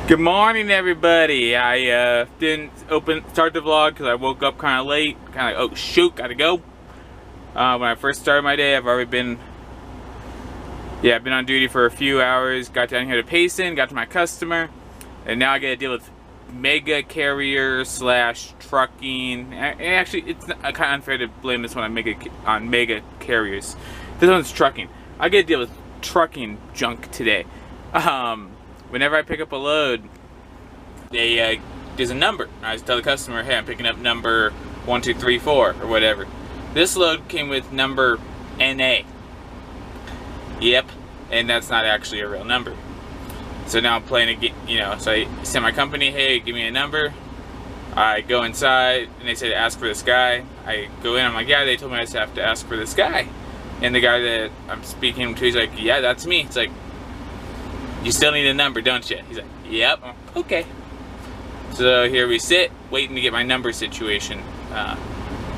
Good morning, everybody. I didn't start the vlog because I woke up kind of late. Kind of, oh shoot, gotta go. When I first started my day, I've been on duty for a few hours. Got down here to Payson, got to my customer, and now I got to deal with mega carrier / trucking. And actually, it's kind of unfair to blame this one on mega carriers. This one's trucking. I got to deal with trucking junk today. Whenever I pick up a load, there's a number. I just tell the customer, hey, I'm picking up number 1234 or whatever. This load came with number NA. Yep, and that's not actually a real number. So now I'm playing so I send my company, hey, give me a number. I go inside, and they say to ask for this guy. I go in, I'm like, yeah, they told me I just have to ask for this guy. And the guy that I'm speaking to, he's like, yeah, that's me. It's like, you still need a number, don't you? He's like, yep. Okay. So here we sit, waiting to get my number situation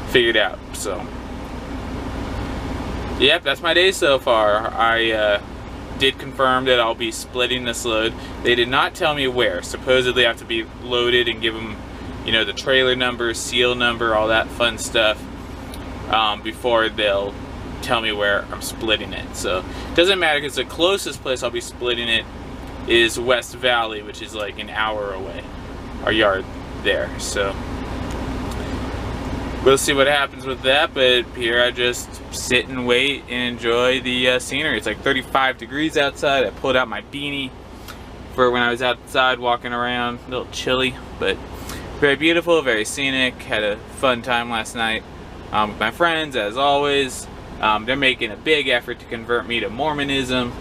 figured out. So, yep, that's my day so far. I did confirm that I'll be splitting this load. They did not tell me where. Supposedly I have to be loaded and give them, the trailer number, seal number, all that fun stuff before they'll tell me where I'm splitting it. So it doesn't matter because the closest place I'll be splitting it is West Valley, which is like an hour away, our yard there. So we'll see what happens with that, but here I just sit and wait and enjoy the scenery. It's like 35 degrees outside. I pulled out my beanie for when I was outside walking around. A little chilly, but very beautiful, very scenic. Had a fun time last night with my friends, as always. They're making a big effort to convert me to Mormonism.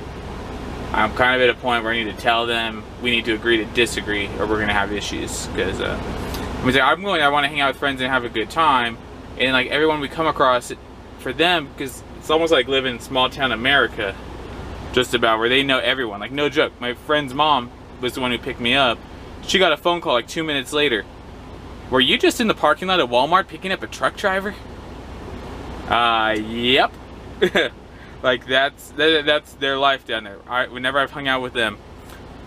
I'm kind of at a point where I need to tell them we need to agree to disagree, or we're gonna have issues. Because I want to hang out with friends and have a good time, and like everyone we come across, for them, because it's almost like living in small town America, just about, where they know everyone. Like, no joke, my friend's mom was the one who picked me up. She got a phone call like 2 minutes later. Were you just in the parking lot at Walmart picking up a truck driver? Yep. Like that's their life down there. Whenever I've hung out with them,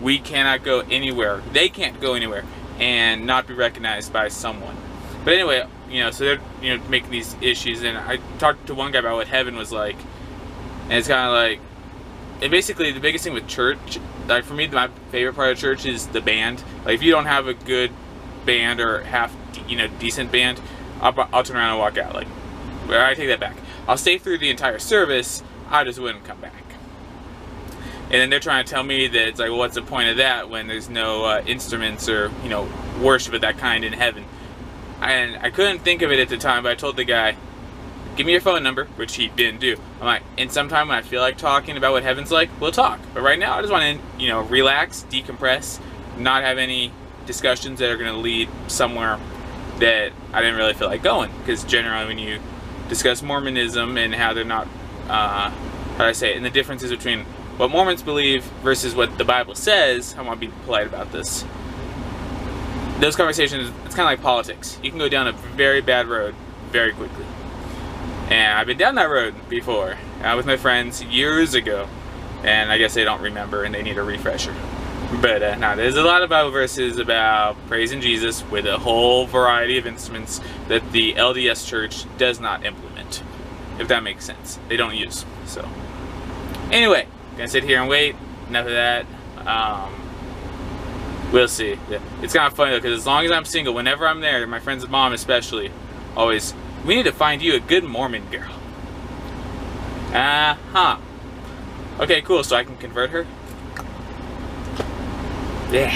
we cannot go anywhere. They can't go anywhere and not be recognized by someone. But anyway, so they're making these issues, and I talked to one guy about what heaven was like, and it's kind of like, and basically the biggest thing with church, like for me, my favorite part of church is the band. Like if you don't have a good band or decent band, I'll turn around and walk out. Like, I take that back. I'll stay through the entire service. I just wouldn't come back. And then they're trying to tell me that it's like, well, what's the point of that when there's no instruments or worship of that kind in heaven? And I couldn't think of it at the time, but I told the guy, give me your phone number, which he didn't do. I'm like, and sometime when I feel like talking about what heaven's like, we'll talk. But right now, I just want to relax, decompress, not have any discussions that are going to lead somewhere that I didn't really feel like going. Because generally, when you discuss Mormonism and how they're not, how do I say it, and the differences between what Mormons believe versus what the Bible says, I want to be polite about this. Those conversations, it's kind of like politics. You can go down a very bad road very quickly. And I've been down that road before with my friends years ago, and I guess they don't remember and they need a refresher. But no, there's a lot of Bible verses about praising Jesus with a whole variety of instruments that the LDS Church does not implement, if that makes sense. They don't use. So anyway, gonna sit here and wait. Enough of that. We'll see. Yeah. It's kind of funny though, because as long as I'm single, whenever I'm there, my friend's mom especially, always, we need to find you a good Mormon girl. Okay, cool. So I can convert her. Yeah.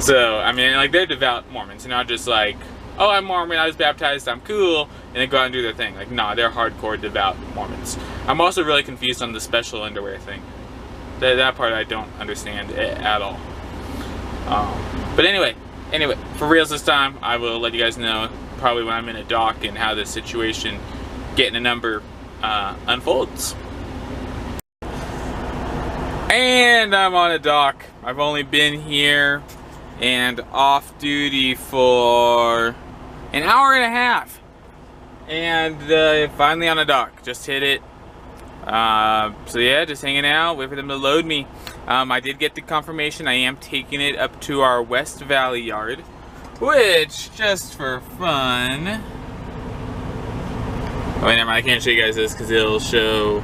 So, I mean, like, they're devout Mormons, and not just like, oh, I'm Mormon, I was baptized, I'm cool, and then go out and do their thing. Like, nah, they're hardcore devout Mormons. I'm also really confused on the special underwear thing. That part I don't understand at all. But anyway, for reals this time, I will let you guys know probably when I'm in a dock and how this situation, getting a number, unfolds. And I'm on a dock. I've only been here and off duty for an hour and a half. And finally on a dock. Just hit it. So yeah, just hanging out, wait for them to load me. I did get the confirmation. I am taking it up to our West Valley yard, which, just for fun. Oh, wait, never mind. I can't show you guys this because it'll show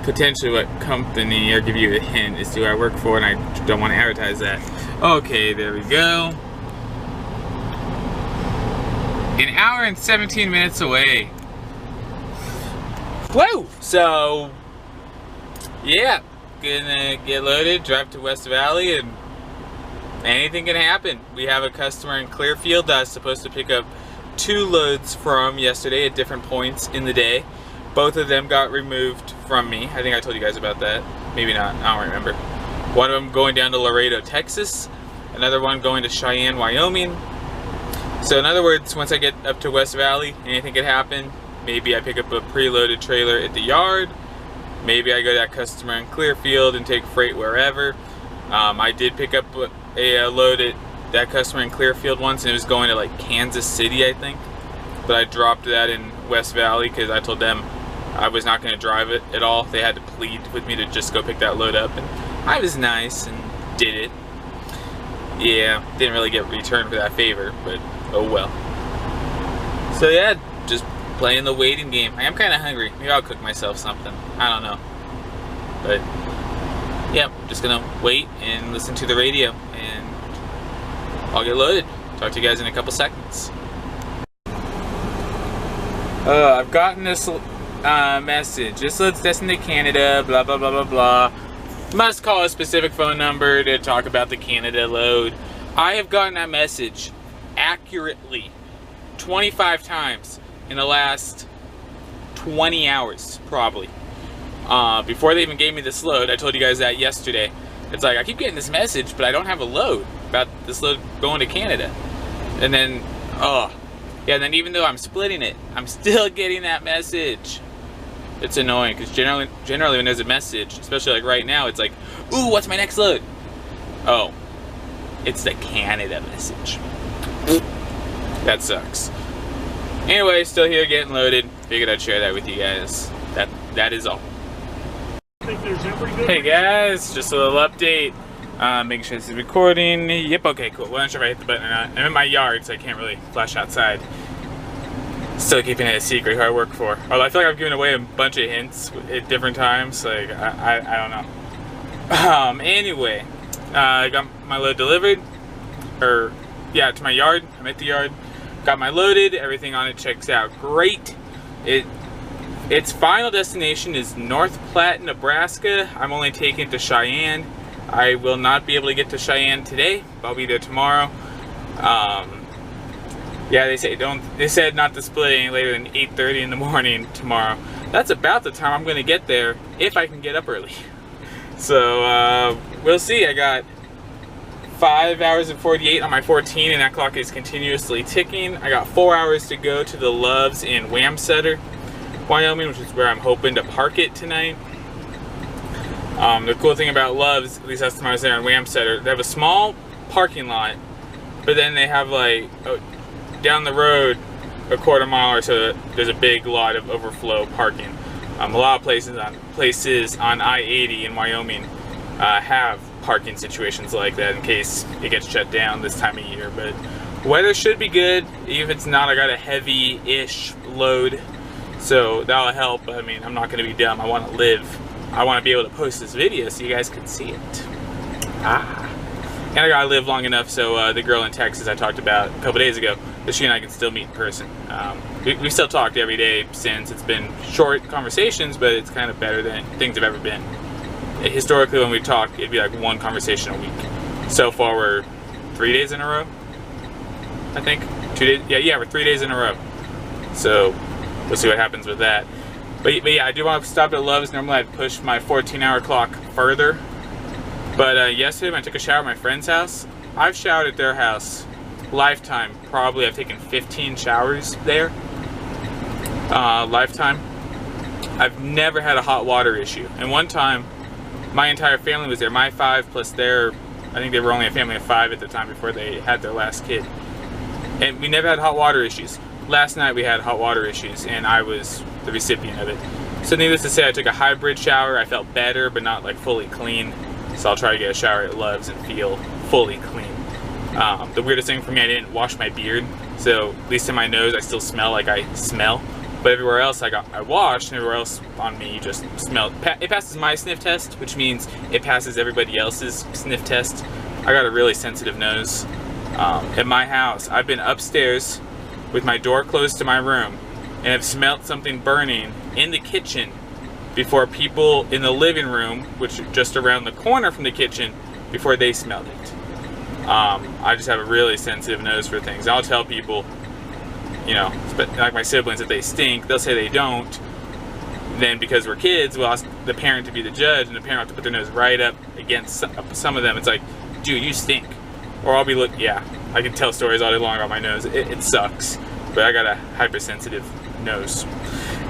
potentially what company, or give you a hint as to who I work for, and I don't want to advertise that. Okay, there we go. An hour and 17 minutes away. Whoa! So, yeah, gonna get loaded, drive to West Valley, and anything can happen. We have a customer in Clearfield that I was supposed to pick up 2 loads from yesterday at different points in the day. Both of them got removed from me. I think I told you guys about that. Maybe not, I don't remember. One of them going down to Laredo, Texas. Another one going to Cheyenne, Wyoming. So in other words, once I get up to West Valley, anything could happen. Maybe I pick up a preloaded trailer at the yard. Maybe I go to that customer in Clearfield and take freight wherever. I did pick up a load at that customer in Clearfield once, and it was going to like Kansas City, I think. But I dropped that in West Valley because I told them I was not going to drive it at all. They had to plead with me to just go pick that load up, and I was nice and did it. Yeah, didn't really get returned for that favor, but oh well. So yeah, just playing the waiting game. I am kind of hungry. Maybe I'll cook myself something. I don't know. But yeah, just gonna wait and listen to the radio, and I'll get loaded. Talk to you guys in a couple seconds. I've gotten this message. This load's destined to Canada, blah blah blah blah blah. Must call a specific phone number to talk about the Canada load. I have gotten that message accurately 25 times in the last 20 hours, probably. Before they even gave me this load, I told you guys that yesterday. It's like, I keep getting this message, but I don't have a load about this load going to Canada. And then, yeah, and then even though I'm splitting it, I'm still getting that message. It's annoying, because generally when there's a message, especially like right now, it's like, ooh, what's my next load? Oh, it's the Canada message. That sucks. Anyway, still here getting loaded. Figured I'd share that with you guys. That is all. Hey guys, just a little update. Making sure this is recording. Yep, okay, cool. Well, I'm not sure if I hit the button or not. I'm in my yard, so I can't really flash outside. Still keeping it a secret who I work for. Although I feel like I've given away a bunch of hints at different times. Like, I don't know. Anyway, I got my load delivered. Or, yeah, to my yard. I'm at the yard. Got my loaded. Everything on it checks out great. Its final destination is North Platte, Nebraska. I'm only taking it to Cheyenne. I will not be able to get to Cheyenne today. I'll be there tomorrow. Yeah, they said not to split any later than 8:30 in the morning tomorrow. That's about the time I'm going to get there if I can get up early. So we'll see. I got 5 hours and 48 on my 14, and that clock is continuously ticking. I got 4 hours to go to the Loves in Wamsutter, Wyoming, which is where I'm hoping to park it tonight. The cool thing about Loves, at least last time I was there in Wamsutter, they have a small parking lot, but then they have like down the road a quarter mile or so, there's a big lot of overflow parking. A lot of places on I-80 in Wyoming have parking situations like that in case it gets shut down this time of year. But weather should be good. Even if it's not, I got a heavy-ish load, so that'll help. I mean, I'm not going to be dumb. I want to live. I want to be able to post this video so you guys can see it. And I gotta live long enough so the girl in Texas I talked about a couple days ago, that she and I can still meet in person. We still talked every day since. It's been short conversations, but it's kind of better than things have ever been. Historically, when we talk, it'd be like one conversation a week. So far, we're 3 days in a row, I think. 2 days? Yeah, we're 3 days in a row. So we'll see what happens with that. But yeah, I do want to stop at Love's. Normally I'd push my 14-hour clock further. But yesterday when I took a shower at my friend's house, I've showered at their house, lifetime, probably I've taken 15 showers there, lifetime. I've never had a hot water issue. And one time, my entire family was there, my 5 plus their, I think they were only a family of 5 at the time before they had their last kid. And we never had hot water issues. Last night we had hot water issues, and I was the recipient of it. So needless to say, I took a hybrid shower. I felt better, but not like fully clean. So I'll try to get a shower at Love's and feel fully clean. The weirdest thing for me, I didn't wash my beard. So at least in my nose, I still smell like I smell. But everywhere else I washed, and everywhere else on me just smelled. It passes my sniff test, which means it passes everybody else's sniff test. I got a really sensitive nose. At my house, I've been upstairs with my door closed to my room and have smelled something burning in the kitchen before people in the living room, which is just around the corner from the kitchen, before they smelled it. I just have a really sensitive nose for things. I'll tell people, you know, like my siblings, if they stink, they'll say they don't. Then because we're kids, we'll ask the parent to be the judge, and the parent will have to put their nose right up against some of them. It's like, dude, you stink. Or I'll be yeah, I can tell stories all day long about my nose. It sucks, but I got a hypersensitive nose.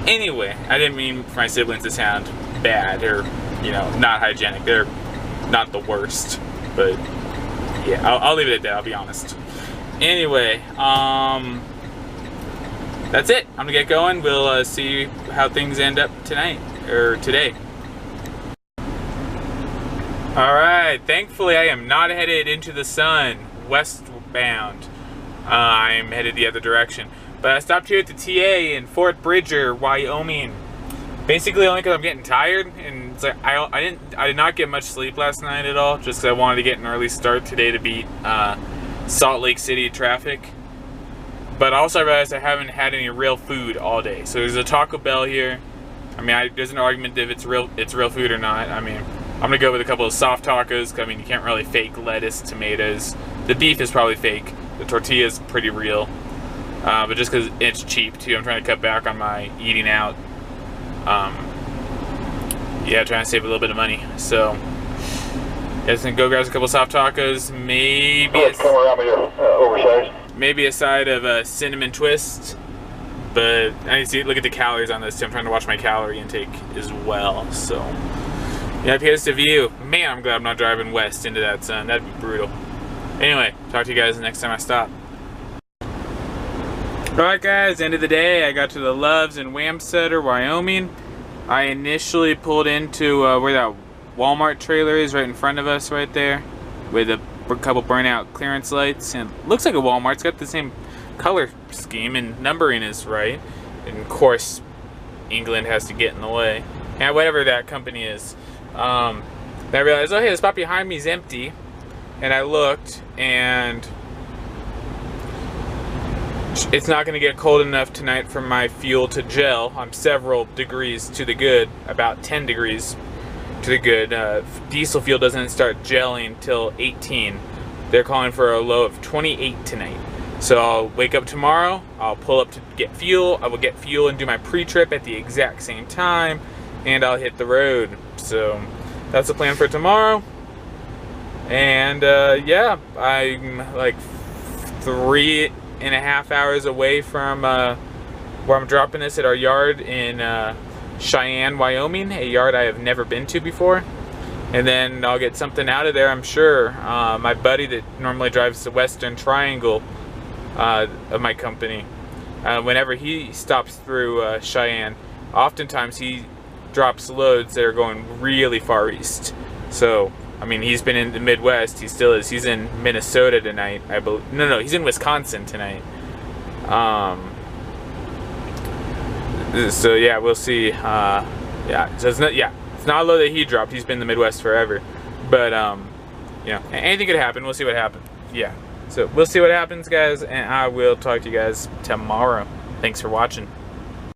Anyway, I didn't mean for my siblings to sound bad or, you know, not hygienic. They're not the worst, but yeah, I'll leave it at that, I'll be honest. Anyway, that's it. I'm gonna get going. We'll see how things end up tonight, or today. Alright, thankfully I am not headed into the sun, westbound. I'm headed the other direction. But I stopped here at the TA in Fort Bridger, Wyoming. Basically only because I'm getting tired, and it's like I did not get much sleep last night at all, just because I wanted to get an early start today to beat Salt Lake City traffic. But also I realized I haven't had any real food all day. So there's a Taco Bell here. I mean, there's an argument if it's real food or not. I mean, I'm gonna go with a couple of soft tacos. I mean, you can't really fake lettuce, tomatoes. The beef is probably fake. The tortilla is pretty real. But just because it's cheap too, I'm trying to cut back on my eating out. Yeah, trying to save a little bit of money. So, yeah, just gonna go grab a couple of soft tacos, maybe a side of cinnamon twist. But I need to look at the calories on this too. I'm trying to watch my calorie intake as well. So, yeah, here's the view. Man, I'm glad I'm not driving west into that sun. That'd be brutal. Anyway, talk to you guys the next time I stop. Alright guys, end of the day, I got to the Love's in Wamsutter, Wyoming. I initially pulled into where that Walmart trailer is, right in front of us right there, with a couple burnout clearance lights, and it looks like a Walmart. It's got the same color scheme and numbering is right, and of course England has to get in the way, and whatever that company is. Then I realized, oh hey, the spot behind me is empty, and I looked, and it's not going to get cold enough tonight for my fuel to gel. I'm several degrees to the good, about 10 degrees to the good. Diesel fuel doesn't start gelling till 18. They're calling for a low of 28 tonight. So I'll wake up tomorrow, I'll pull up to get fuel, I will get fuel and do my pre-trip at the exact same time, and I'll hit the road. So that's the plan for tomorrow. And yeah, I'm like 3.5 hours away from where I'm dropping this at our yard in Cheyenne, Wyoming, a yard I have never been to before. And then I'll get something out of there, I'm sure. My buddy that normally drives the Western Triangle of my company, whenever he stops through Cheyenne, oftentimes he drops loads that are going really far east. So, I mean, he's been in the Midwest, he still is. He's in Minnesota tonight, I believe. No, he's in Wisconsin tonight. So yeah, we'll see. Yeah, so it's not a load that he dropped. He's been in the Midwest forever. But, you know, anything could happen. We'll see what happens. Yeah. So we'll see what happens, guys, and I will talk to you guys tomorrow. Thanks for watching.